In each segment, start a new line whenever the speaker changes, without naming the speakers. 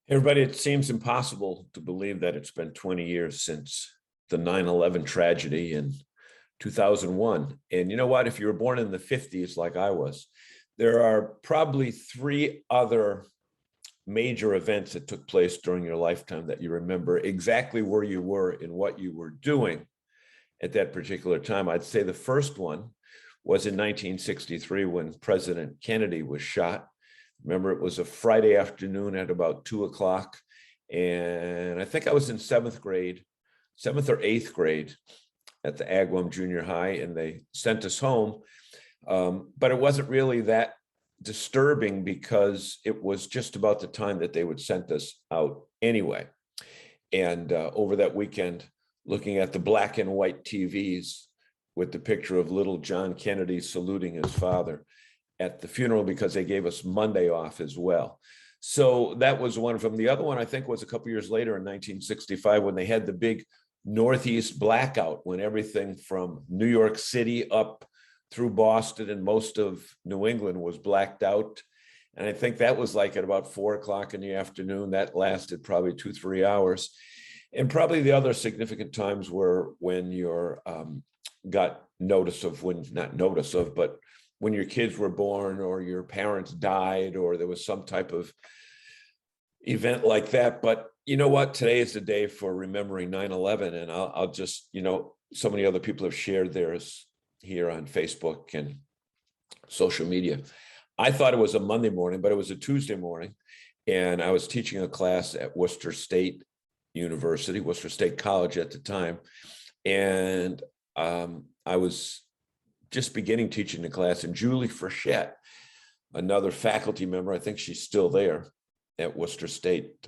Everybody, it seems impossible to believe that it's been 20 years since the 9/11 tragedy in 2001. And you know what? If you were born in the 50s like I was, there are probably three other major events that took place during your lifetime that you remember exactly where you were and what you were doing at that particular time. I'd say the first one was in 1963 when President Kennedy was shot. Remember, it was a Friday afternoon at about 2 o'clock. And I think I was in seventh or eighth grade at the Agawam Junior High, and they sent us home. But it wasn't really that disturbing because it was just about the time that they would send us out anyway. And over that weekend, looking at the black and white TVs with the picture of little John Kennedy saluting his father at the funeral, because they gave us Monday off as well. So that was one of them. The other one, I think, was a couple years later in 1965 when they had the big Northeast blackout, when everything from New York City up through Boston and most of New England was blacked out. And I think that was like at about 4 o'clock in the afternoon. That lasted probably 2-3 hours. And probably the other significant times were when you're got notice of, but when your kids were born or your parents died or there was some type of event like that. But you know what? Today is the day for remembering 9/11. And I'll just, so many other people have shared theirs here on Facebook and social media. I thought it was a Monday morning, but it was a Tuesday morning. And I was teaching a class at Worcester State University, Worcester State College at the time. And I was just beginning teaching the class, and Julie Frechette, another faculty member, I think she's still there at Worcester State,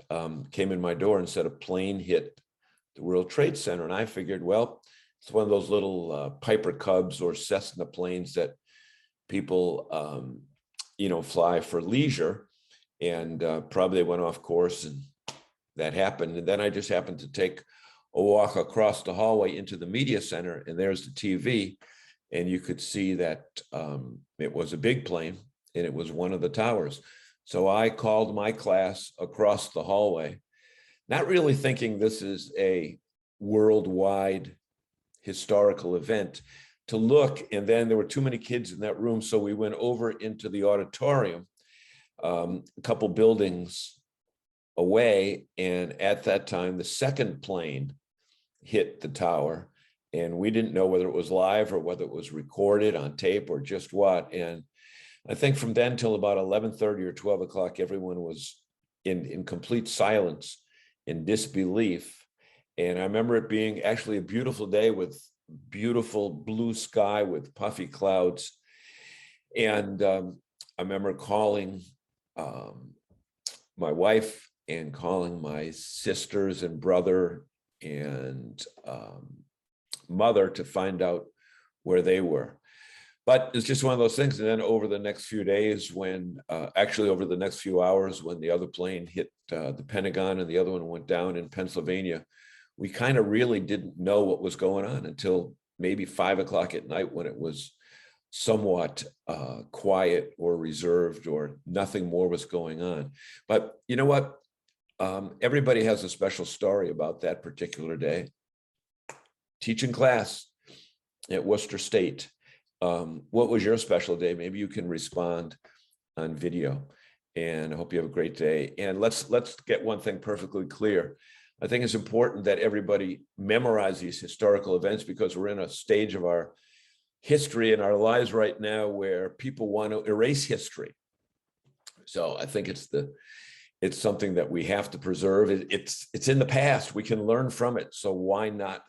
came in my door and said a plane hit the World Trade Center. And I figured, well, it's one of those little Piper Cubs or Cessna planes that people, fly for leisure. And probably they went off course and that happened. And then I just happened to take a walk across the hallway into the media center, and there's the TV. And you could see that it was a big plane and it was one of the towers. So I called my class across the hallway, not really thinking this is a worldwide historical event, to look. And then there were too many kids in that room. So we went over into the auditorium, a couple buildings away. And at that time, the second plane hit the tower. And we didn't know whether it was live or whether it was recorded on tape or just what. And I think from then till about 11:30 or 12 o'clock, everyone was in complete silence and disbelief. And I remember it being actually a beautiful day with beautiful blue sky with puffy clouds. And I remember calling my wife and calling my sisters and brother and mother to find out where they were. But it's just one of those things. And then over the next few days, over the next few hours, when the other plane hit the Pentagon and the other one went down in Pennsylvania, we kind of really didn't know what was going on until maybe 5 o'clock at night, when it was somewhat quiet or reserved or nothing more was going on. But you know what? Everybody has a special story about that particular day. Teaching class at Worcester State. What was your special day? Maybe you can respond on video, and I hope you have a great day. And let's get one thing perfectly clear. I think it's important that everybody memorize these historical events, because we're in a stage of our history in our lives right now where people want to erase history. So I think it's something that we have to preserve. It's in the past. We can learn from it. So why not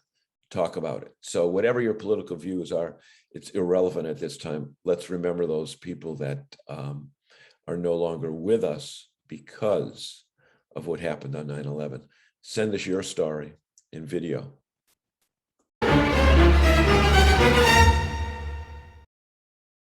talk about it? So whatever your political views are, it's irrelevant at this time. Let's remember those people that are no longer with us because of what happened on 9/11. Send us your story in video.